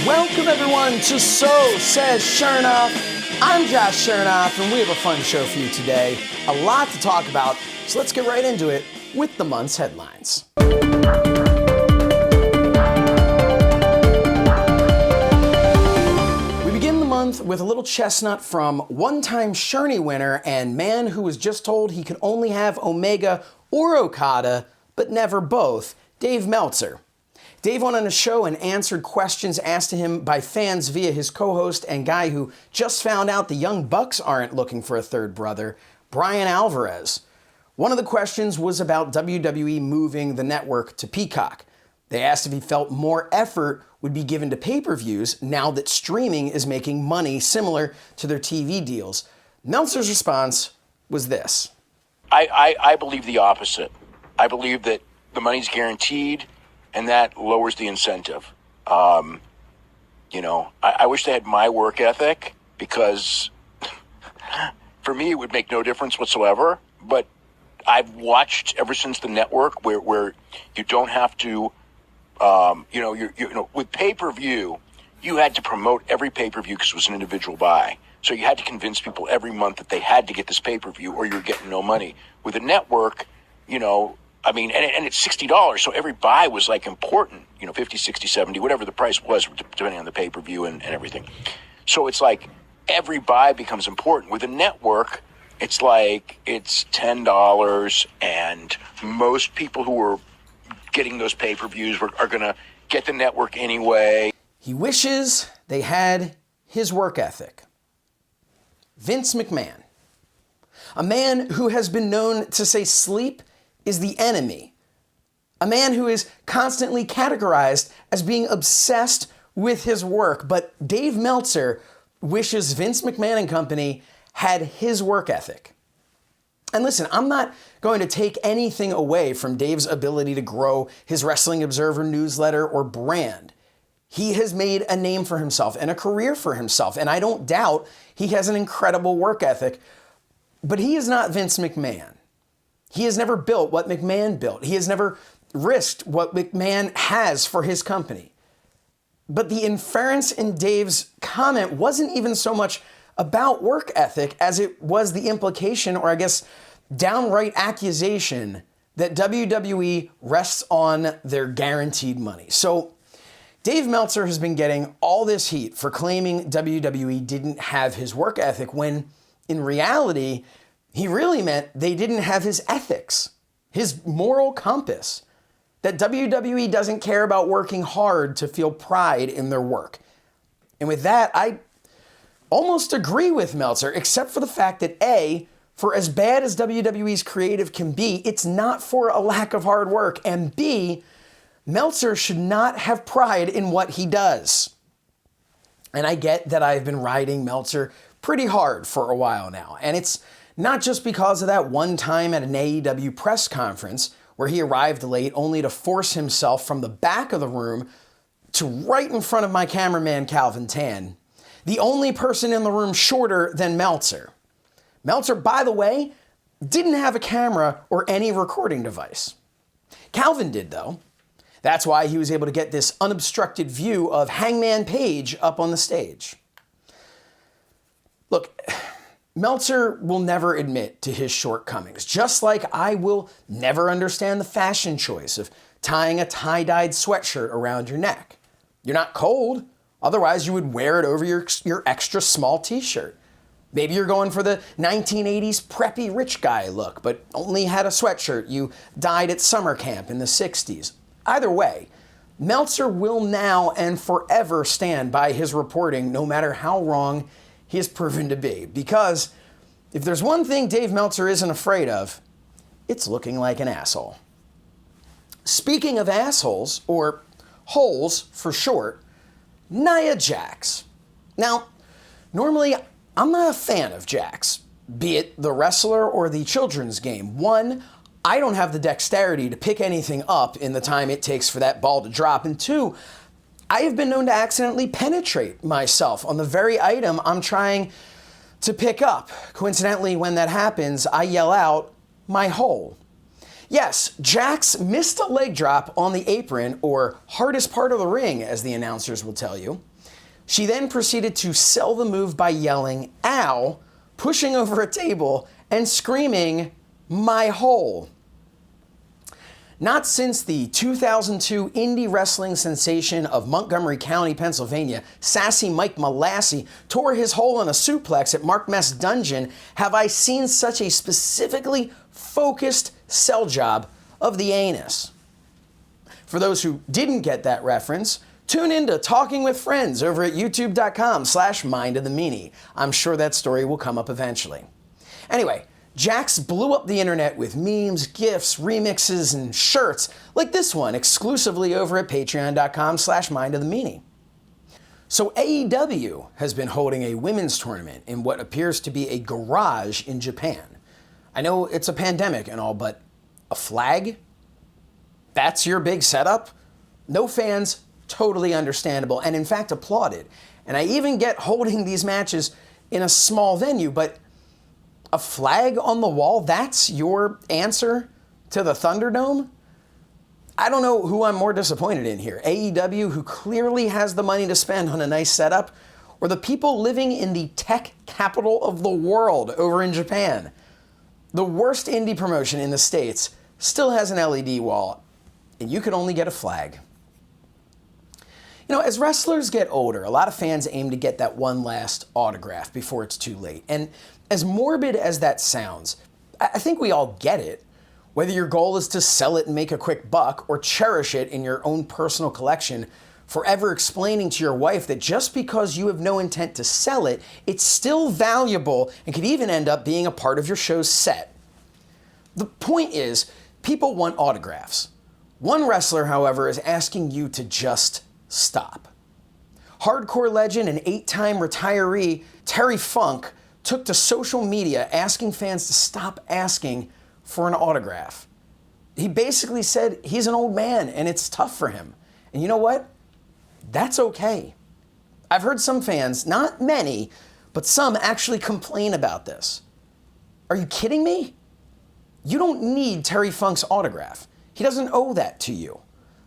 Welcome everyone to So Says Shernoff. I'm Josh Shernoff and we have a fun show for you today. A lot to talk about, so let's get right into it with the month's headlines. We begin the month with a little chestnut from one-time Shernie winner and man who was just told he could only have Omega or Okada, but never both, Dave Meltzer. Dave went on a show and answered questions asked to him by fans via his co-host and guy who just found out the Young Bucks aren't looking for a third brother, Brian Alvarez. One of the questions was about WWE moving the network to Peacock. They asked if he felt more effort would be given to pay-per-views now that streaming is making money similar to their TV deals. Meltzer's response was this. I believe the opposite. I believe that the money's guaranteed, and that lowers the incentive. I wish they had my work ethic because for me it would make no difference whatsoever. But I've watched ever since the network where you don't have to, with pay-per-view, you had to promote every pay-per-view because it was an individual buy. So you had to convince people every month that they had to get this pay-per-view or you're getting no money. With a network, and it's $60, so every buy was like important, 50, 60, 70, whatever the price was, depending on the pay-per-view and everything. So it's like every buy becomes important. With a network, it's like it's $10, and most people who are getting those pay-per-views are going to get the network anyway. He wishes they had his work ethic. Vince McMahon, a man who has been known to say sleep is the enemy. A man who is constantly categorized as being obsessed with his work. But Dave Meltzer wishes Vince McMahon and company had his work ethic. And listen, I'm not going to take anything away from Dave's ability to grow his Wrestling Observer newsletter or brand. He has made a name for himself and a career for himself. And I don't doubt he has an incredible work ethic. But he is not Vince McMahon. He has never built what McMahon built. He has never risked what McMahon has for his company. But the inference in Dave's comment wasn't even so much about work ethic as it was the implication, or I guess downright accusation, that WWE rests on their guaranteed money. So Dave Meltzer has been getting all this heat for claiming WWE didn't have his work ethic when in reality, he really meant they didn't have his ethics, his moral compass, that WWE doesn't care about working hard to feel pride in their work. And with that, I almost agree with Meltzer, except for the fact that A, for as bad as WWE's creative can be, it's not for a lack of hard work, and B, Meltzer should not have pride in what he does. And I get that I've been riding Meltzer pretty hard for a while now, and it's not just because of that one time at an AEW press conference where he arrived late only to force himself from the back of the room to right in front of my cameraman Calvin Tan, the only person in the room shorter than Meltzer. Meltzer, by the way, didn't have a camera or any recording device. Calvin did, though. That's why he was able to get this unobstructed view of Hangman Page up on the stage. Look, Meltzer will never admit to his shortcomings, just like I will never understand the fashion choice of tying a tie-dyed sweatshirt around your neck. You're not cold, otherwise you would wear it over your extra small t-shirt. Maybe you're going for the 1980s preppy rich guy look, but only had a sweatshirt you dyed at summer camp in the 60s. Either way, Meltzer will now and forever stand by his reporting, no matter how wrong he is proven to be. Because if there's one thing Dave Meltzer isn't afraid of, it's looking like an asshole. Speaking of assholes, or holes for short, Nia Jax. Now, normally I'm not a fan of Jax, be it the wrestler or the children's game. One, I don't have the dexterity to pick anything up in the time it takes for that ball to drop. And two, I have been known to accidentally penetrate myself on the very item I'm trying to pick up. Coincidentally, when that happens, I yell out, "my hole." Yes, Jax missed a leg drop on the apron, or hardest part of the ring, as the announcers will tell you. She then proceeded to sell the move by yelling, "Ow," pushing over a table, and screaming, "My hole." Not since the 2002 indie wrestling sensation of Montgomery County, Pennsylvania, Sassy Mike Malassie, tore his hole in a suplex at Mark Mess Dungeon have I seen such a specifically focused sell job of the anus. For those who didn't get that reference, tune into Talking with Friends over at youtube.com/mindofthemeanie. I'm sure that story will come up eventually. Anyway, Jax blew up the internet with memes, GIFs, remixes, and shirts like this one exclusively over at patreon.com/mindofthemeanie. So AEW has been holding a women's tournament in what appears to be a garage in Japan. I know it's a pandemic and all, but a flag? That's your big setup? No fans, totally understandable, and in fact applauded. And I even get holding these matches in a small venue, but a flag on the wall, that's your answer to the Thunderdome? I don't know who I'm more disappointed in here. AEW, who clearly has the money to spend on a nice setup, or the people living in the tech capital of the world over in Japan. The worst indie promotion in the States still has an LED wall, and you can only get a flag. You know, as wrestlers get older, a lot of fans aim to get that one last autograph before it's too late. And as morbid as that sounds, I think we all get it. Whether your goal is to sell it and make a quick buck, or cherish it in your own personal collection, forever explaining to your wife that just because you have no intent to sell it, it's still valuable and could even end up being a part of your show's set. The point is, people want autographs. One wrestler, however, is asking you to just stop. Hardcore legend and 8-time retiree Terry Funk took to social media asking fans to stop asking for an autograph. He basically said he's an old man and it's tough for him. And you know what? That's okay. I've heard some fans, not many, but some actually complain about this. Are you kidding me? You don't need Terry Funk's autograph. He doesn't owe that to you.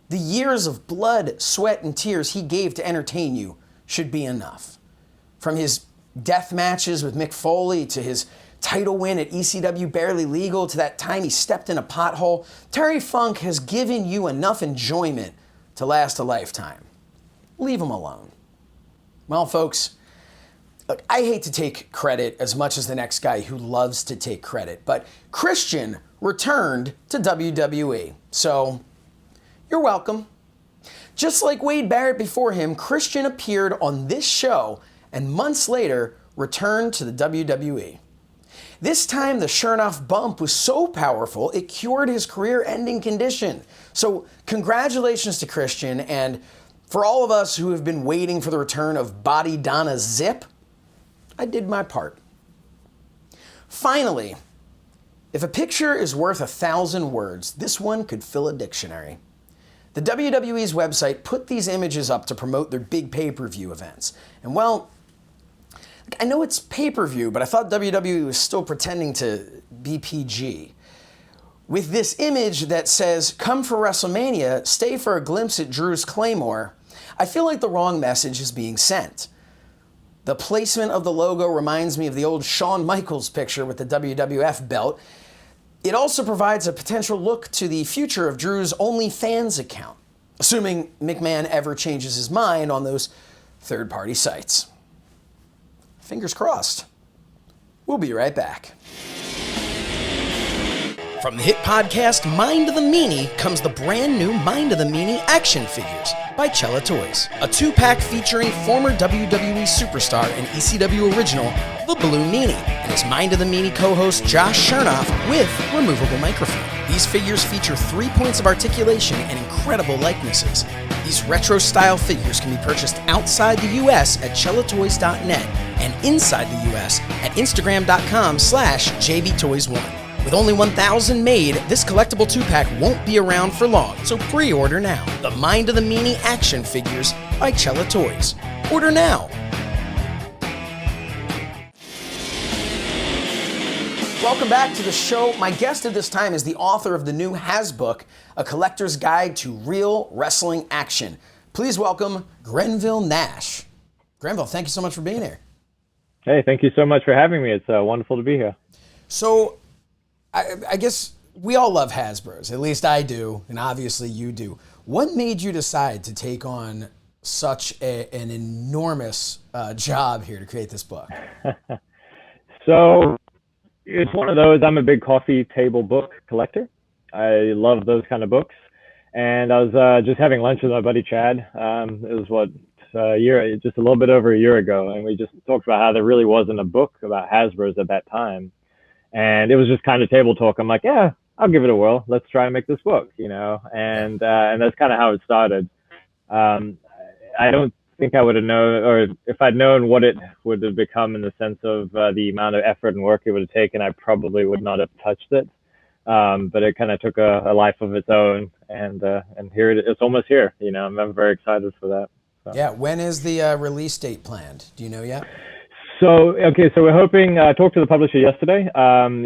The years of blood, sweat, and tears he gave to entertain you should be enough. From his death matches with Mick Foley to his title win at ECW Barely Legal to that time he stepped in a pothole, Terry Funk has given you enough enjoyment to last a lifetime. Leave him alone. Well, folks, look, I hate to take credit as much as the next guy who loves to take credit, but Christian returned to WWE, so you're welcome. Just like Wade Barrett before him, Christian appeared on this show and months later returned to the WWE. This time, the Shernoff bump was so powerful, it cured his career-ending condition. So congratulations to Christian, and for all of us who have been waiting for the return of Body Donna Zip, I did my part. Finally, if a picture is worth 1,000 words, this one could fill a dictionary. The WWE's website put these images up to promote their big pay-per-view events. And well, I know it's pay-per-view, but I thought WWE was still pretending to be PG. With this image that says, "Come for WrestleMania, stay for a glimpse at Drew's Claymore," I feel like the wrong message is being sent. The placement of the logo reminds me of the old Shawn Michaels picture with the WWF belt. It also provides a potential look to the future of Drew's OnlyFans account, assuming McMahon ever changes his mind on those third-party sites. Fingers crossed. We'll be right back. From the hit podcast Mind of the Meanie comes the brand new Mind of the Meanie action figures by Cella Toys. A 2-pack featuring former WWE superstar and ECW original, the Blue Meanie, and his Mind of the Meanie co-host Josh Shernoff with removable microphone. These figures feature 3 points of articulation and incredible likenesses. These retro-style figures can be purchased outside the U.S. at cellatoys.net and inside the U.S. at instagram.com/jbtoys1. With only 1,000 made, this collectible 2-pack won't be around for long, so pre-order now. The Mind of the Meanie action figures by Cella Toys. Order now. Welcome back to the show. My guest at this time is the author of the new Hasbook, A Collector's Guide to Real Wrestling Action. Please welcome Grenville Nash. Grenville, thank you so much for being here. Hey, thank you so much for having me. It's wonderful to be here. So, I guess we all love Hasbros. At least I do, and obviously you do. What made you decide to take on such an enormous job here to create this book? So, it's one of those, I'm a big coffee table book collector. I love those kind of books. And I was just having lunch with my buddy Chad. It was just a little bit over a year ago. And we just talked about how there really wasn't a book about Hasbro's at that time. And it was just kind of table talk. I'm like, yeah, I'll give it a whirl. Let's try and make this book, and that's kind of how it started. I don't think I would have known, or if I'd known what it would have become in the sense of the amount of effort and work it would have taken, I probably would not have touched it. But it kind of took a life of its own, and here it's almost here. I'm very excited for that. So. Yeah, when is the release date planned? Do you know yet? So we're hoping, I talked to the publisher yesterday.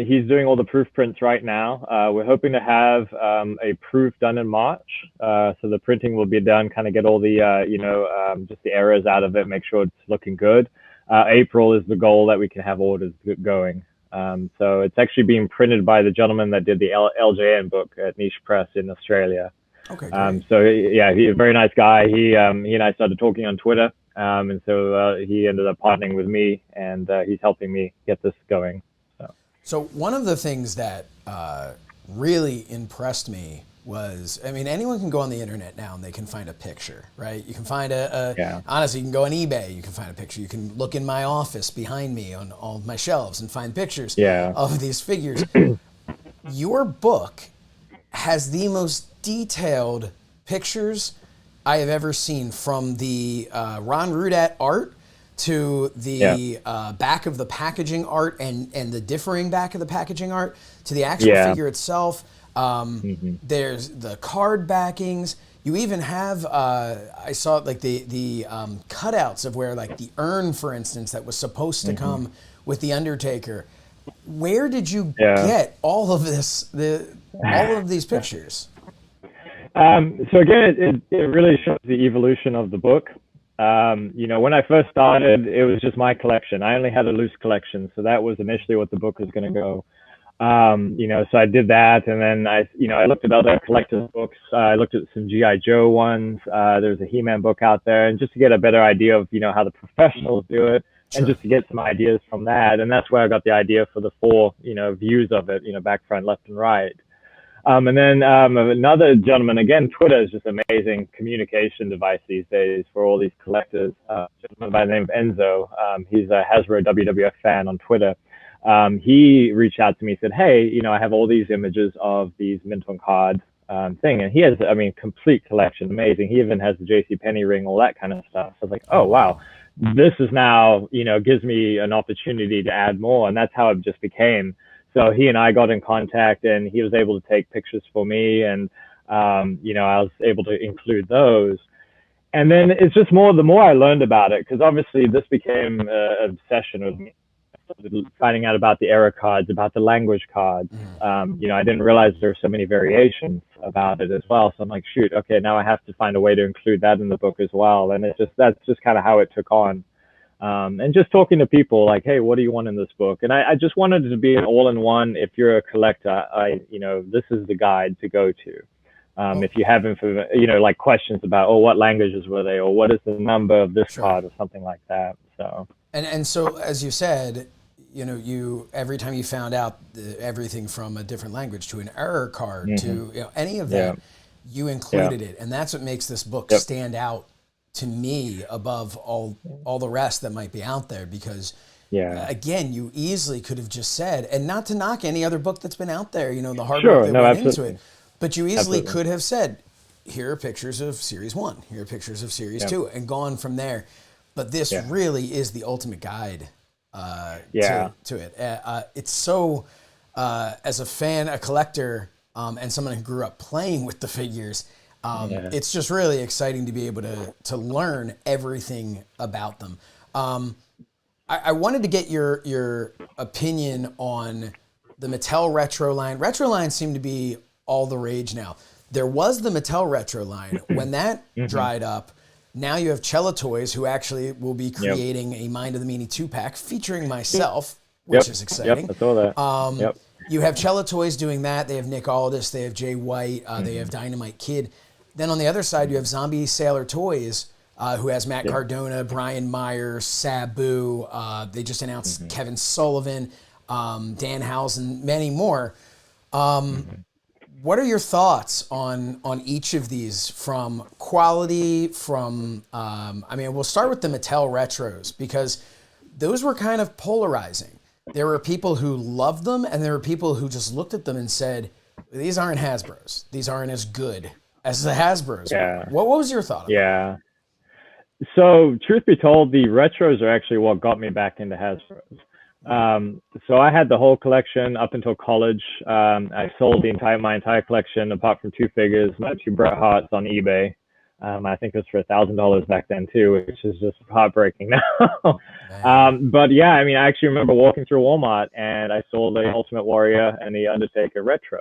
He's doing all the proof prints right now. We're hoping to have a proof done in March. So the printing will be done, kind of get all the, just the errors out of it, make sure it's looking good. April is the goal that we can have orders going. So it's actually being printed by the gentleman that did the LJN book at Niche Press in Australia. Okay, great. So yeah, he's a very nice guy. He and I started talking on Twitter. And so he ended up partnering with me, and he's helping me get this going. So one of the things that really impressed me was, anyone can go on the internet now and they can find a picture, right? You can find honestly, you can go on eBay, you can find a picture. You can look in my office behind me on all my shelves and find pictures of these figures. Your book has the most detailed pictures I have ever seen, from the Ron Rudat art to the back of the packaging art and the differing back of the packaging art to the actual figure itself. There's the card backings. You even have, I saw like the cutouts of where, like, the urn, for instance, that was supposed to come with the Undertaker. Where did you get all of this, all of these pictures? So again, it really shows the evolution of the book. When I first started, it was just my collection. I only had a loose collection, so that was initially what the book was going to go. So I did that, and then I looked at other collectors' books. I looked at some G.I. Joe ones. There's a He-Man book out there, and just to get a better idea of how the professionals do it, and just to get some ideas from that. And that's where I got the idea for the 4 views of it, back, front, left, and right. And then another gentleman, again, Twitter is just amazing communication device these days for all these collectors. A gentleman by the name of Enzo, he's a Hasbro WWF fan on Twitter. He reached out to me and said, hey, I have all these images of these mint on card thing. And he has, complete collection, amazing. He even has the JCPenney ring, all that kind of stuff. So I was like, oh, wow, this is now, gives me an opportunity to add more. And that's how it just became. So he and I got in contact, and he was able to take pictures for me, and I was able to include those. And then it's just the more I learned about it, because obviously this became an obsession with me. Finding out about the error cards, about the language cards. I didn't realize there were so many variations about it as well. So I'm like, shoot, okay, now I have to find a way to include that in the book as well. And that's just kind of how it took on. And just talking to people like, hey, what do you want in this book? And I just wanted it to be an all-in-one. If you're a collector, this is the guide to go to. If you have like questions about, what languages were they, or what is the number of this card, or something like that. So. And so, as you said, you every time you found out everything from a different language to an error card to any of that, you included it, and that's what makes this book stand out to me above all the rest that might be out there, because again, you easily could have just said, and not to knock any other book that's been out there, the hard work that went into it, but you easily could have said, here are pictures of Series 1, here are pictures of Series 2, and gone from there. But this really is the ultimate guide to it. It's so, as a fan, a collector, and someone who grew up playing with the figures, it's just really exciting to be able to learn everything about them. I wanted to get your opinion on the Mattel retro line. Retro lines seem to be all the rage now. There was the Mattel retro line. When that dried up, now you have Cella Toys, who actually will be creating a Mind of the Meanie 2-pack featuring myself, which is exciting. Yep, I saw that. You have Cella Toys doing that. They have Nick Aldis. They have Jay White. They have Dynamite Kid. Then on the other side, you have Zombie Sailor Toys, who has Matt Cardona, Brian Myers, Sabu. They just announced Kevin Sullivan, Dan Housen, many more. What are your thoughts on each of these, from quality, from, we'll start with the Mattel retros, because those were kind of polarizing. There were people who loved them, and there were people who just looked at them and said, these aren't Hasbros. These aren't as good as the Hasbros. Yeah. What was your thought on that? So truth be told, the retros are actually what got me back into Hasbros. So I had the whole collection up until college. I sold my entire collection apart from 2 figures, my 2 Bret Harts, on eBay. I think it was for $1,000 back then too, which is just heartbreaking now. But yeah, I actually remember walking through Walmart and I sold the Ultimate Warrior and the Undertaker retro.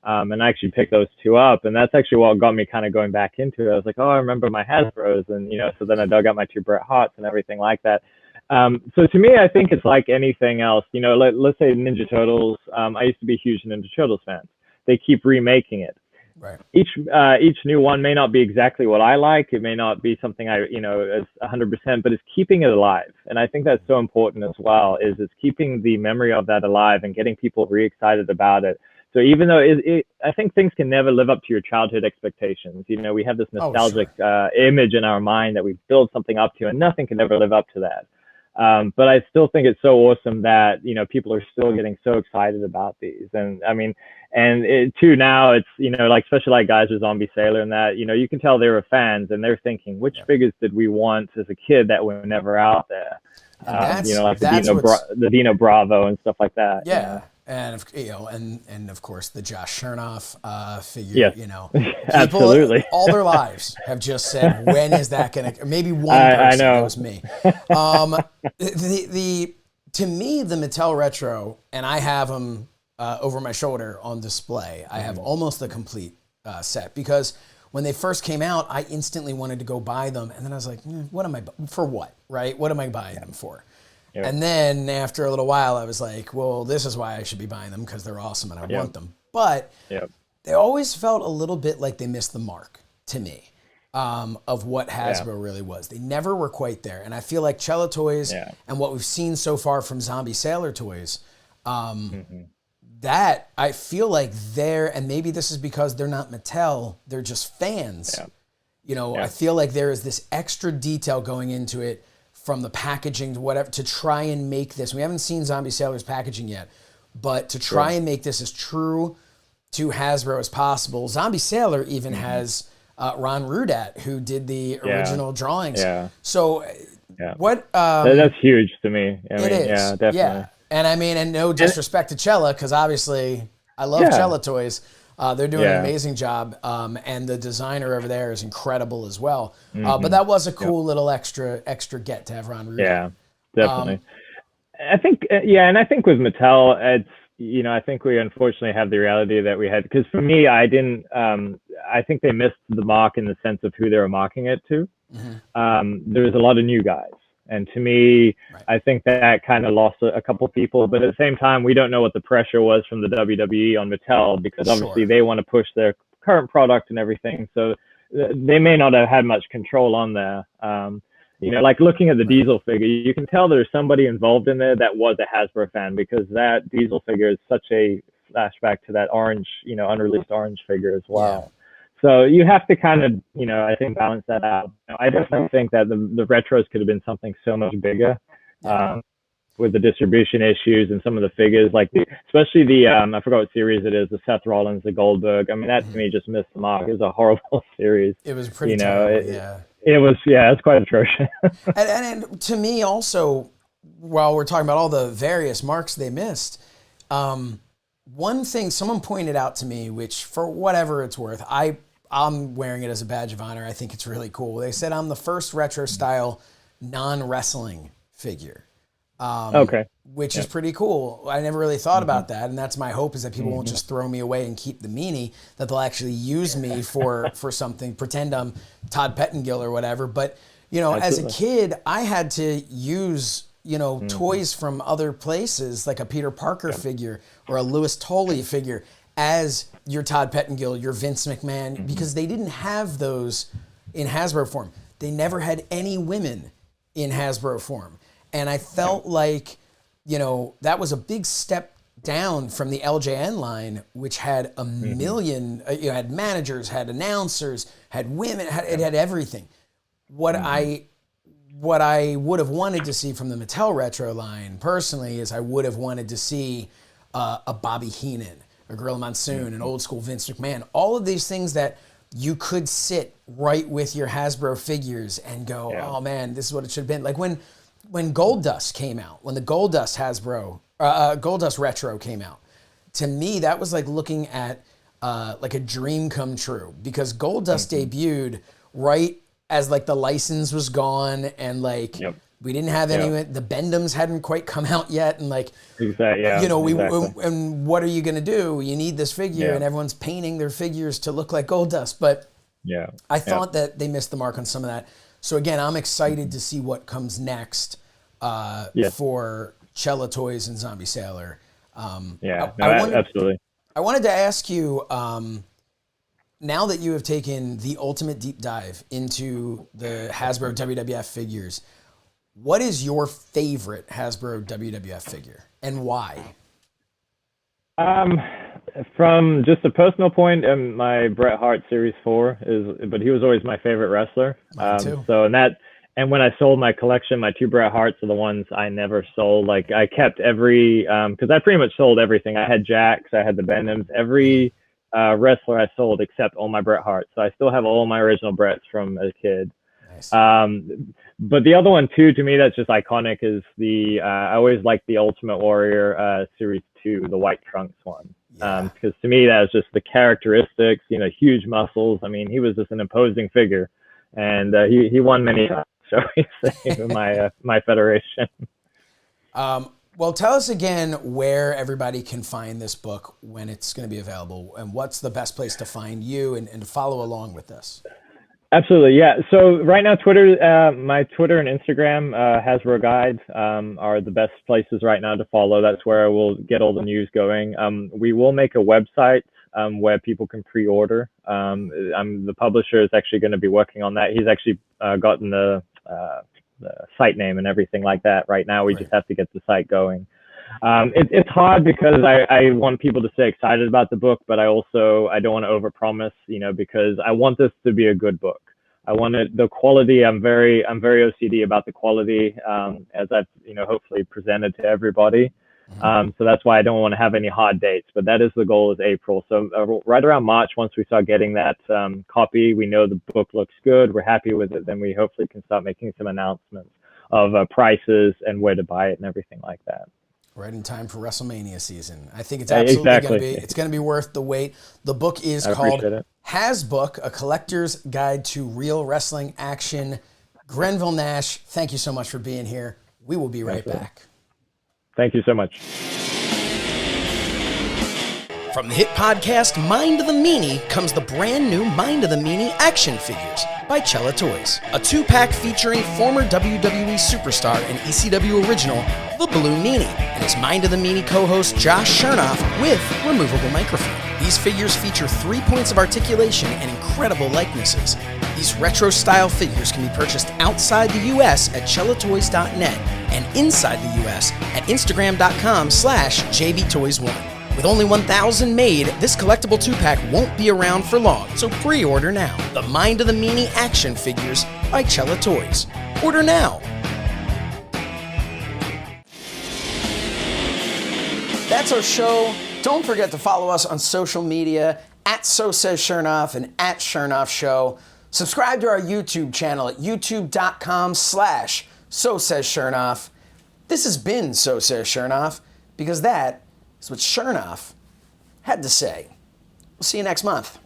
And I actually picked those 2 up, and that's actually what got me kind of going back into it. I was like, oh, I remember my Hasbros, and so then I dug out my 2 Bret Harts and everything like that. So to me, I think it's like anything else. Let's say Ninja Turtles. I used to be a huge Ninja Turtles fan. They keep remaking it. Right. Each new one may not be exactly what I like. It may not be something as 100%, but it's keeping it alive. And I think that's so important as well. Is it's keeping the memory of that alive and getting people re-excited about it. So even though I think things can never live up to your childhood expectations. We have this nostalgic image in our mind that we build something up to, and nothing can ever live up to that. But I still think it's so awesome that, people are still getting so excited about these. And too, now it's, especially like guys with Zombie Sailor and that, you can tell they were fans and they're thinking, which figures did we want as a kid that were never out there? Like the Dino Bravo and stuff like that. Yeah. And and of course the Josh Shernoff figure. Yes. Absolutely. All their lives have just said, when is that going to? Maybe one person. That was me. To me, the Mattel retro, and I have them over my shoulder on display. I have almost the complete set, because when they first came out, I instantly wanted to go buy them, and then I was like, what am I for? What, right? What am I buying them for? Yep. And then after a little while, I was like, well, this is why I should be buying them, because they're awesome and I want them. But they always felt a little bit like they missed the mark to me of what Hasbro really was. They never were quite there. And I feel like Cella Toys and what we've seen so far from Zombie Sailor Toys, that I feel like and maybe this is because they're not Mattel, they're just fans. I feel like there is this extra detail going into it, from the packaging to whatever, to try and make this. We haven't seen Zombie Sailor's packaging yet, but to try and make this as true to Hasbro as possible. Zombie Sailor even has Ron Rudat, who did the original drawings. So what? That's huge to me. It is. Yeah, definitely. Yeah. And no disrespect to Cella, because obviously I love Cella Toys. They're doing an amazing job, and the designer over there is incredible as well. But that was a cool little extra get to have Ron Rudat. Yeah, definitely. I think, and I think with Mattel, it's, I think we unfortunately have the reality that we had, because for me, I think they missed the mark in the sense of who they were marking it to. There was a lot of new guys. And to me, I think that kind of lost a couple people. But at the same time, we don't know what the pressure was from the WWE on Mattel, because obviously they want to push their current product and everything. So they may not have had much control on there. Like looking at the Diesel figure, you can tell there's somebody involved in there that was a Hasbro fan, because that Diesel figure is such a flashback to that orange, unreleased orange figure as well. So you have to kind of, I think, balance that out. I definitely think that the retros could have been something so much bigger with the distribution issues and some of the figures, like especially the, I forgot what series it is, the Seth Rollins, the Goldberg. That to me just missed the mark. It was a horrible series. It was pretty terrible, It was, it's quite atrocious. and to me also, while we're talking about all the various marks they missed, one thing someone pointed out to me, which for whatever it's worth, I'm wearing it as a badge of honor. I think it's really cool. They said I'm the first retro style non-wrestling figure. Okay. which is pretty cool. I never really thought about that, and that's my hope, is that people won't just throw me away and keep the meanie, that they'll actually use me for something, pretend I'm Todd Pettengill or whatever. But, you know, as a kid, I had to use, you know, toys from other places, like a Peter Parker figure or a Louis Tolley figure, as your Todd Pettengill, your Vince McMahon, because they didn't have those in Hasbro form. They never had any women in Hasbro form. And I felt like, you know, that was a big step down from the LJN line, which had a million, you know, had managers, had announcers, had women, it had everything. What I would have wanted to see from the Mattel Retro line, personally, is I would have wanted to see a Bobby Heenan, a Gorilla Monsoon, an old school Vince McMahon, all of these things that you could sit right with your Hasbro figures and go, oh man, this is what it should have been. Like when Gold Dust came out, when the Gold Dust Gold Dust Retro came out, to me, that was like looking at like a dream come true, because Gold Dust debuted right as like the license was gone, and like we didn't have any, the Bendhams hadn't quite come out yet, and like, you know, and what are you going to do? You need this figure, and everyone's painting their figures to look like Gold Dust. But I thought that they missed the mark on some of that. So again, I'm excited to see what comes next for Cella Toys and Zombie Sailor. Absolutely. I wanted to ask you, now that you have taken the ultimate deep dive into the Hasbro WWF figures, what is your favorite Hasbro WWF figure, and why? From just a personal point, my Bret Hart Series 4 but he was always my favorite wrestler. Mine too. So and when I sold my collection, my two Bret Harts are the ones I never sold. Like I kept every, because I pretty much sold everything. I had Jax, I had the Bendhams, every wrestler I sold except all my Bret Harts. So I still have all my original Brets from as a kid. Nice. But the other one too, to me, that's just iconic, is I always liked the Ultimate Warrior Series 2, the white trunks one. Because to me, that was just the characteristics, you know, huge muscles. I mean, he was just an imposing figure, and he won many times, shall we say, with my federation. Well, tell us again where everybody can find this book, when it's going to be available, and what's the best place to find you and to follow along with this. Absolutely, yeah. So right now, my Twitter and Instagram, Hasbro Guide, are the best places right now to follow. That's where we'll get all the news going. We will make a website where people can pre-order. The publisher is actually going to be working on that. He's actually gotten the site name and everything like that right now. We just have to get the site going. It's hard because I want people to stay excited about the book, but I don't want to overpromise, you know, because I want this to be a good book. I want the quality. I'm very OCD about the quality, as I've, you know, hopefully presented to everybody. So that's why I don't want to have any hard dates, but that is the goal, is April. So right around March, once we start getting that copy, we know the book looks good, we're happy with it, then we hopefully can start making some announcements of prices and where to buy it and everything like that. Right in time for WrestleMania season. I think it's absolutely going to be worth the wait. The book is called Hasbook, A Collector's Guide to Real Wrestling Action. Grenville Nash, thank you so much for being here. We will be right back. Thank you so much. From the hit podcast Mind of the Meanie comes the brand new Mind of the Meanie action figures by Cella Toys. A 2-pack featuring former WWE superstar and ECW original, the Blue Meanie, and his Mind of the Meanie co-host Josh Shernoff with removable microphone. These figures feature 3 points of articulation and incredible likenesses. These retro-style figures can be purchased outside the U.S. at cellatoys.net and inside the U.S. at instagram.com/jbtoys1. With only 1,000 made, this collectible 2-pack won't be around for long, so pre-order now. The Mind of the Meanie action figures by Cella Toys. Order now. That's our show. Don't forget to follow us on social media at So Says Shernoff and at Shernoff Show. Subscribe to our YouTube channel at youtube.com/So Says Shernoff. This has been So Says Shernoff, because that is what Shernoff had to say. We'll see you next month.